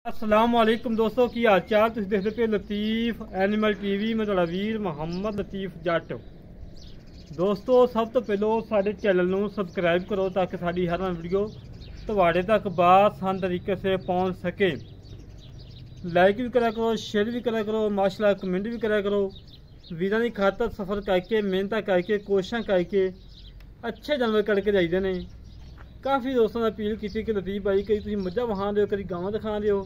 अस्सलाम वालेकुम दोस्तों की हाल चाल। तुम देखते पे लतीफ एनिमल टीवी में तुहाडा वीर मुहम्मद लतीफ जट। दोस्तों सब तो पहलो साडे चैनल नूं सबसक्राइब करो ताकि साडी हर वीडियो तुहाडे तक आसान तरीके से पहुँच सके। लाइक भी करा करो, शेयर भी करा करो, माशाल्लाह कमेंट भी करा करो। वीरां दी खातर सफ़र करके मेहनत करके कोशिशां करके अच्छे जानवर करके जाइदे ने। काफ़ी दोस्तों ने अपील की कि लतीफ भाई कभी तुम मझां विखा दो, कभी गावां दिखा दो,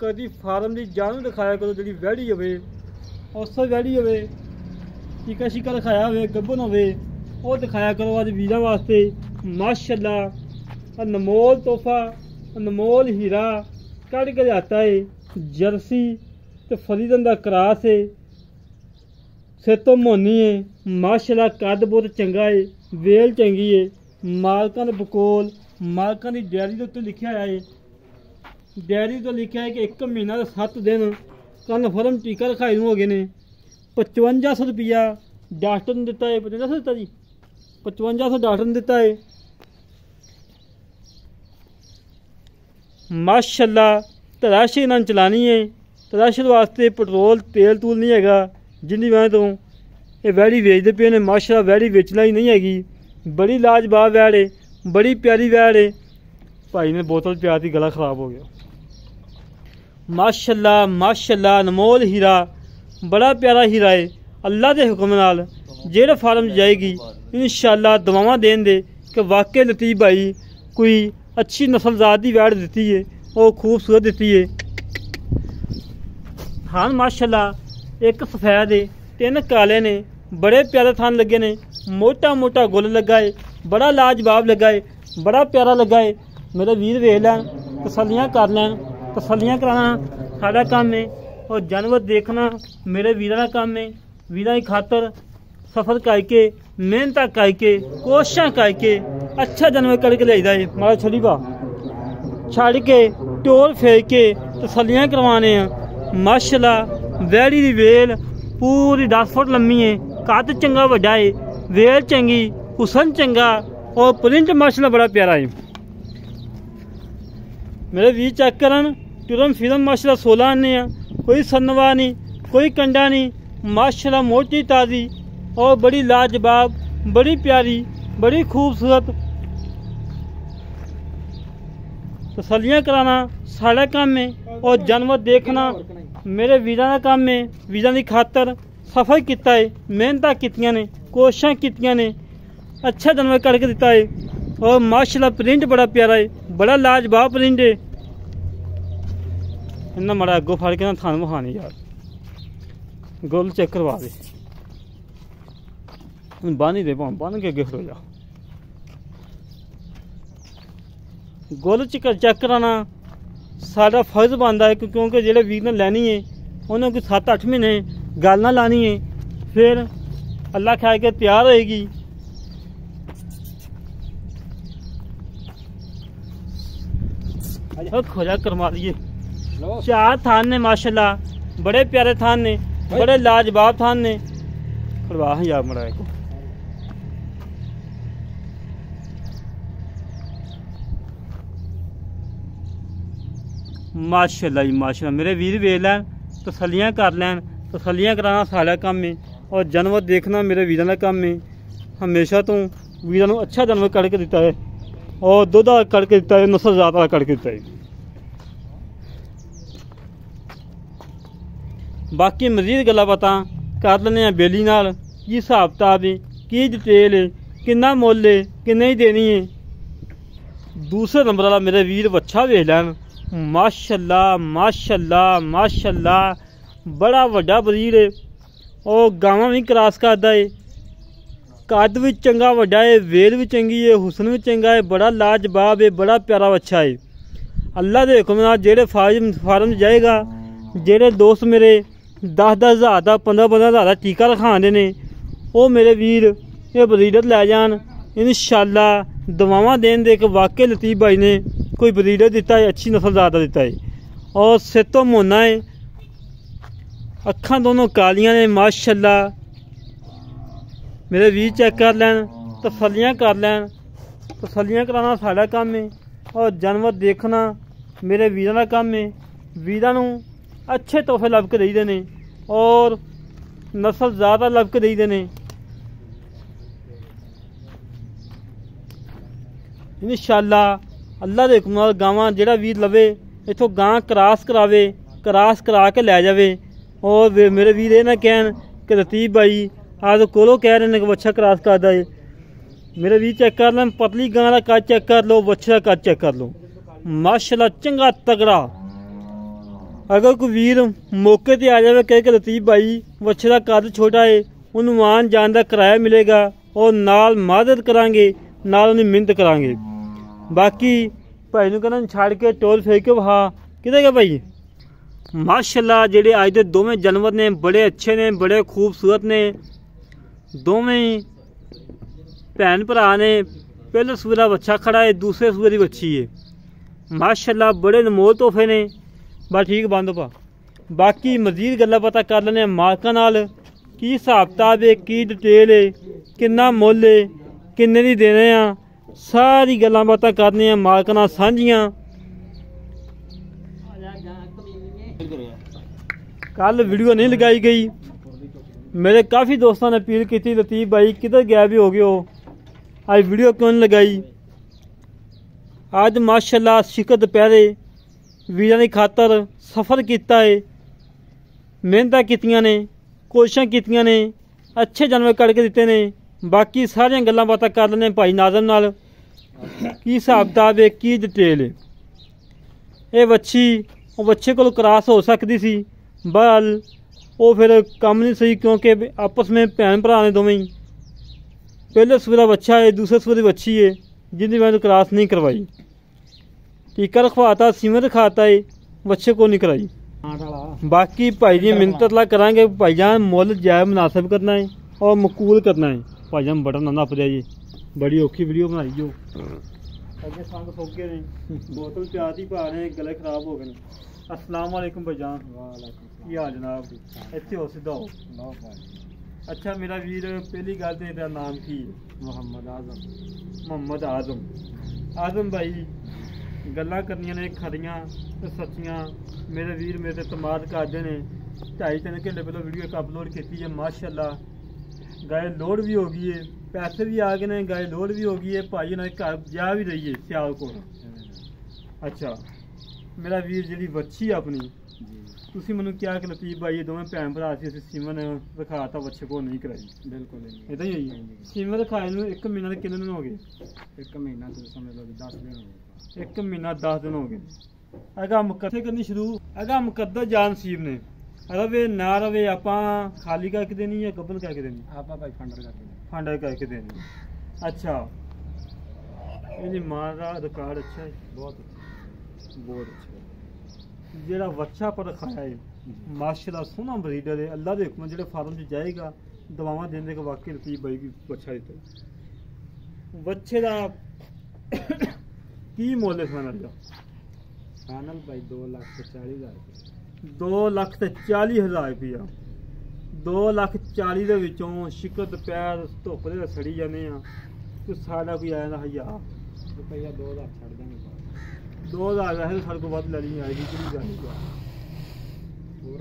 कभी फार्म की जानू दिखाया करो जी वैड़ी होवे, उसो वैड़ी होवे, टीका शीका दिखाया होवे, गब्बन होवे, वो दिखाया करो। अज वीरां वास्ते माशाल्लाह अनमोल तोहफा अनमोल हीरा कढ़ के लियाता है। जर्सी तो फरीदन का क्रास है, सिर तो मोनी है, माशाल्लाह कद बहुत चंगा है, वेल चंगी है। मालकां दे बकोल मालकां दी डायरी के उत्ते लिखा है, डायरी तो लिखा है कि 1 महीना तो 7 दिन कन्फर्म टीका रखाई हो गए ने। 5500 रुपया डॉक्टर ने दिता है, 5500 दिता जी, 5500 डॉक्टर ने दिता है। माशाल्लाह तलाश इन्होंने चलानी है, तलाश वास्ते पेट्रोल तेल तूल नहीं है, जिंदी वजह तो ये वैड़ी वेचते पे ने। माशाल्लाह वैड़ी बेचना ही नहीं हैगी, बड़ी लाजवाब वैड़ है, बड़ी प्यारी वैड़ है। भाई ने बोतल प्यार की गला खराब हो गया। माशाल्लाह माशाल्लाह अनमोल हीरा, बड़ा प्यारा हीरा है। अल्लाह के हुक्म नाल जेड़े फार्म जाएगी इंशाल्लाह दुआवां देन दे कि वाकई लतीफ भाई कोई अच्छी नस्लजात की वैड़ दी है, वो खूबसूरत दी है। थान माशाल्लाह एक सफेद है, 3 काले ने, बड़े प्यारे थान लगे ने। मोटा मोटा गुल लगा है, बड़ा लाजवाब लगा है, बड़ा प्यारा लगा है। मेरे वीर वेख लैन, तसल्लियाँ कर लैन। तसल्लियाँ कराना साडा काम है और जानवर देखना मेरे वीरां दा काम है। वीरां की खातर सफ़र करके मेहनत करके कोशिशां करके अच्छा जानवर करके लियादा है। मारा छड़ी पा छड़ के टोल फेर के तसल्लियाँ करवाने। माशाल्लाह वैड़ी दी वेल पूरी 10 फुट लम्मी है, कद चंगा वड्डा है, वेल चंगी, हुसन चंगा और प्रिंट माशाल्लाह बड़ा प्यारा है। मेरे वीर चेक करन टुरम फिरम माशाल्लाह 16 आने, कोई सनवा नहीं, कोई कंडा नहीं। माशाल्लाह मोटी ताज़ी और बड़ी लाजवाब, बड़ी प्यारी, बड़ी खूबसूरत। तसल्लियाँ कराना साढ़ा काम है और जानवर देखना मेरे वीरां दा काम है। वीरां दी खातर सफ़र किया है, मेहनत कीतियां ने, कोशिशां कीतियां ने, अच्छा जानवर करके दिता है। और माशाल्लाह प्रिंट बड़ा प्यारा है, बड़ा लाजवाब प्रिंट है। इन्ना माड़ा अगों फड़ के ना थान विखाने यार, गुल चेक करवा दे, बन ही दे, बन के अगे खड़ो जा। गुल चेक कराना साडा फर्ज बनता है, क्योंकि जेड़े वीर ने लैनी है उन्हें कोई 7-8 महीने गल ना लानी है, फिर अल्लाह खा के तैयार होएगी। खोजा करवा दिए। 4 थान ने माशाल्लाह, बड़े प्यारे थान ने, बड़े लाजवाब थान ने। खड़वा यार मरा को माशाल्लाह जी माशाल्लाह। मेरे वीर वेख लैन, तसल्लियाँ कर लैन। तसल्लियाँ कराना साढ़ा काम है और जानवर देखना मेरे वीरां दा काम है। हमेशा तो वीरां नूं अच्छा जानवर करके दिता है और दुध करके दिता है, नस्ल जात वाला करके दिता है। बाकी मजीद गल्लां बातां कर लैने आ बेली नाल, की हिसाब किताब है, की डिटेल है, किन्ना मुल है, किन्ने देनी है। दूसरे नंबर वाला मेरे वीर वच्छा वेख लैन। माशाल्लाह माशाल्लाह माशाल्लाह बड़ा वड्डा बरीड है और गावां भी क्रॉस करदा है। कद भी चंगा वड्डा है, वेल भी चंगी है, हुसन भी चंगा है, बड़ा लाजवाब है, बड़ा प्यारा बच्चा है। अल्लाह के हुक्म नाल जेड़े फार्म जाएगा, जेड़े दोस्त मेरे 10-10 हज़ार का 15-15 हज़ार का टीका रखाते ने, वो मेरे वीर ये बरीडर लै जान। इंशाल्लाह दुआवां देन दे कि वाकई लतीफ भाई ने कोई बरीडर दिता है, अच्छी नस्लजात का दिता है। और सिर तो मोना है, अखां दोनों कालियां ने। माशाल्लाह मेरे वीर चेक कर लैन, तसल्लियाँ कर लैन। तसल्लियाँ कराना साढ़ा काम है और जानवर देखना मेरे वीरां दा काम है। ਵੀਰਾਂ ਨੂੰ ਅੱਛੇ ਤੋਹਫੇ ਲੱਭ ਕੇ ਦੇਈਦੇ ਨੇ ਔਰ ਨਸਲ ਜ਼ਿਆਦਾ ਲੱਭ ਕੇ ਦੇਈਦੇ ਨੇ। इंशाअल्लाह अल्लाह के हुक्म नाल गावां जेड़ा वीर लवे इथों गां क्रॉस करावे, क्रॉस करा के लै जावे। और मेरे वीर ये ना कहन कि लतीफ भाई आज कोलों कह रहे हैं कि बच्चा क्रॉस करदा है। मेरे वीर चेक कर लें, पतली गां का कद चेक कर लो, बच्चे का कद चेक कर लो, माशाअल्लाह चंगा तगड़ा। अगर कोई वीर मौके पर आ जाए कहे कि लतीफ भाई बच्चे का कद छोटा है, उन्होंने आन जान का किराया मिलेगा और नाल मदद करांगे, नाल उन्हें मिहनत करांगे। बाकी भाई नूं कहना छड़ के टोल फेंक के वहा किधर गया भाई। माशाअल्लाह जेडे अज दे दोवें जानवर ने बड़े अच्छे ने, बड़े खूबसूरत ने। दोवें भैन भरा ने। पहले सूए दा बच्चा खड़ा है, दूसरे सूए दी बच्ची है। माशाअल्लाह बड़े अनमोल तोहफे ने। बस ठीक बंद पा। बाकी मजीद गल्लां पता कर लैने मालकां नाल की हिसाब किताब है, की डिटेल है, किन्ना मुल है, किन्ने दी देने आ, सारी गल्लां बातां करने मालकां नाल सांझियां। कल वीडियो नहीं लगाई गई, मेरे काफ़ी दोस्तों ने अपील की थी लतीफ भाई किधर गया भी हो गए हो, आज वीडियो क्यों नहीं लगाई। अज माशाअल्लाह शिकर दोपहरे वीरां दी खातर सफ़र किया है, मेहनत कीतियां ने, कोशिशां कीतियां ने, अच्छे जानवर कढ़ के दिते ने। बाकी सारियां गल्लां बातां कर लैने भाई नाज़म नाल की हिसाब किताब है, की डिटेल है। ये बच्ची वो बच्चे को क्रॉस हो सकती सी, बल वो फिर कम नहीं सही क्योंकि आपस में भैन भरा ने दोवें। पहले सूए दा बच्चा है, दूसरे सूए दी बच्ची है जिंदी मैंने क्रॉस नहीं करवाई। टीका रखवाता, सीमेंट रखाता है, बच्चे को नहीं कराई। बाकी भाई जी मिन्नत अल्लाह करांगे, भाईजान मुल जायज़ मुनासिब करना है और मकूल करना है। भाईजान बटन ना नप जाइए, बड़ी औखी वीडियो बनाई जो अगे संग सोगे ने, बोतल प्यार ही पा रहे, गले खराब हो गए। अस्सलाम वालेकुम भाईजान। की हाल जनाब, इतने हो सीधा हो। अच्छा मेरा वीर पहली गल तो तेरा नाम की है? मोहम्मद आजम। मोहम्मद आजम। आजम भाई गल्लां करनियां ने खरियां ते सच्चियां। मेरे वीर मेरे ते तमाद करदे ने। 2.5-3 घंटे पहले वीडियो एक अपलोड की है, माशाअल्लाह गाय लोड भी हो गई है, पैसे भी आ गए ने, गाय लोड भी हो गई है। भाई उन्होंने घर जा भी रही है सियालकोट। अच्छा मेरा वीर जी बच्ची अपनी तुसी मैनू क्या कि लतीफ भाई ये दोवें भैन भरा सी, असीं सीमन रखाता बच्चे को नहीं कराई। बिल्कुल इदां ही होई। सीमन रखाए नूं 1 महीना किन्ने दिन हो गए? 1 महीना तो समझ लो 10 दिन हो गए। 1 महीना 10 दिन हो गए। अगा मुकद्दर करनी शुरू, अगा मुकद्दर जान नसीब ने रवे ना रवे आपां खाली करके देनी या कबल करके देनी? आपां भाई फंडर करके देनी। अच्छा इहदी मां दा रिकॉर्ड अच्छा है? बहुत अच्छा, बहुत अच्छा। जेड़ा बच्चा पर रखाया है माशाअल्लाह सोहना ब्रीडर है। अल्लाह के हुक्म जेड़े फार्म च जाएगा दवावां देने के वाकई लतीफ भाई की बच्चा दिता। बच्चे का की मुल है फाइनल? फाइनल भाई 2,40,000 2,40,000 रुपया। 2,40,000 ਦੇ ਵਿੱਚੋਂ ਸ਼ਿਕਰ ਦੁਪਹਿਰ ਧੁੱਪ ਦੇ ਸੜੀ ਜਾਂਦੇ ਆ ਤੇ ਸਾਡਾ ਕੋਈ ਆਇਆ ਨਾ 1000 ਰੁਪਇਆ 2,000 ਛੱਡ ਦਾਂਗੇ। 2,000 ਵੈਸੇ ਸਾਡੇ ਕੋਲ ਵੱਧ ਲੈ ਲਈ ਆਏਗੀ ਕਿਹੜੀ ਗੱਲ ਹੈ। ਹੋਰ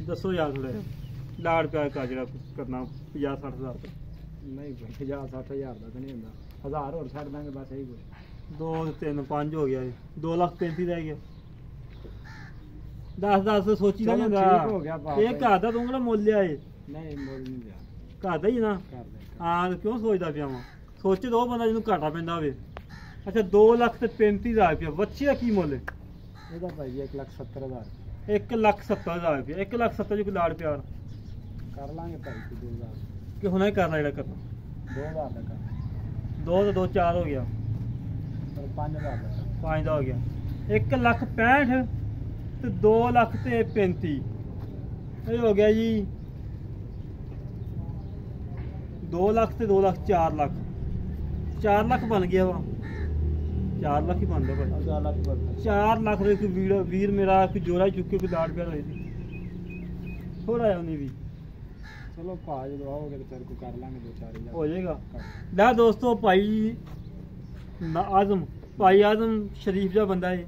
ਦੱਸੋ ਯਾਰ ਥੋੜਾ ਲਾੜ ਪਿਆਰ ਕਾ ਜਿਹੜਾ ਕਰਨਾ 50-60,000 ਨਹੀਂ 50-60,000 ਦਾ ਤਾਂ ਨਹੀਂ ਹੁੰਦਾ। 1000 ਹੋਰ ਛੱਡ ਦਾਂਗੇ ਬਸ ਇਹੀ ਕੁਝ। 2 3 5 ਹੋ ਗਿਆ 2,35,000 ਰਹਿ ਗਿਆ। 10 ਸੋਚੀ ਨਾ ਹੁੰਦਾ ਇਹ ਘਰ ਦਾ ਤੂੰ ਕਿਹੜਾ ਮੁੱਲ ਲਿਆ ਏ? ਨਹੀਂ ਮੁੱਲ ਨਹੀਂ ਲਿਆ, ਘਰ ਦਾ ਹੀ ਨਾ। ਹਾਂ ਕਿਉਂ ਸੋਚਦਾ ਪਿਆ ਵਾਂ? ਸੋਚੇ ਤਾਂ ਉਹ ਬੰਦਾ ਜਿਹਨੂੰ ਘਾਟਾ ਪੈਂਦਾ ਹੋਵੇ। अच्छा 2,35,000 रुपया। बच्चे का की मुल है? ਇਹਦਾ ਭਾਈ 1,70,000 1,70,000 रुपया। 1,70,000 ਕੋਈ ਲਾੜ ਪਿਆਰ ਕਰ ਲਾਂਗੇ ਭਾਈ 2,000 ਕਿ ਹੁਣੇ ਕਰਨਾ ਜਿਹੜਾ ਕਰਨਾ 2,000 ਦਾ ਕਰ 2 ਤੋਂ 2 4 ਹੋ ਗਿਆ 5,000 ਦਾ 5 ਦਾ ਹੋ ਗਿਆ 1,65,000 ਤੇ 2,35,000 ਇਹ ਹੋ ਗਿਆ ਜੀ 2 ਲੱਖ ਤੇ 2 ਲੱਖ 4 ਲੱਖ 4 ਲੱਖ ਬਣ ਗਿਆ ਵਾ। 4 ਲੱਖ ਹੀ ਬਣਦਾ ਭਾਈ। 4 ਲੱਖ 4 ਲੱਖ ਦੇ ਕੋਈ ਵੀਰ ਮੇਰਾ ਕੋਈ ਜੋੜਾ ਚੁੱਕੇ ਕੋਈ ਲਾੜ ਪਿਆਰ ਹੋਏ ਥੋੜਾ ਜਿਹਾ ਉਹਨੇ ਵੀ ਚਲੋ ਭਾਅ ਜਦੋਂ ਆਓਗੇ ਤਾਂ ਫਿਰ ਕੋਈ ਕਰ ਲਾਂਗੇ 2-4 ਹੋ ਜਾਏਗਾ। ਲੈ ਦੋਸਤੋ ਭਾਈ ਆਜ਼ਮ ਸ਼ਰੀਫ ਜਿਹਾ ਬੰਦਾ ਹੈ।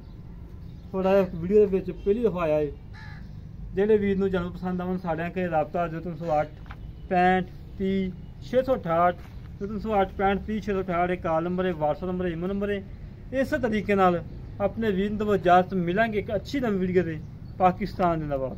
थोड़ा वीडियो के विच पहली दफ़ा आया है। ਜਿਹੜੇ ਵੀਰ ਨੂੰ ਜਾਨਵਰ ਪਸੰਦ ਆਉਣ ਸਾੜਿਆਂ ਕੇ ਰਾਬਤਾ 0308 65 30 668 0308 65 30 668 ਇਹ ਕਾਲ ਨੰਬਰ ਹੈ, WhatsApp ਨੰਬਰ ਹੈ, ਈਮੇਲ ਨੰਬਰ ਹੈ। ਇਸੇ ਤਰੀਕੇ ਨਾਲ ਆਪਣੇ ਵੀਰ ਨੂੰ ਇਜਾਜ਼ਤ ਮਿਲਾਂਗੇ ਇੱਕ ਅੱਛੀ ਨਵੀਂ ਵੀਡੀਓ ਦੇ। ਪਾਕਿਸਤਾਨ ਜ਼ਿੰਦਾਬਾਦ।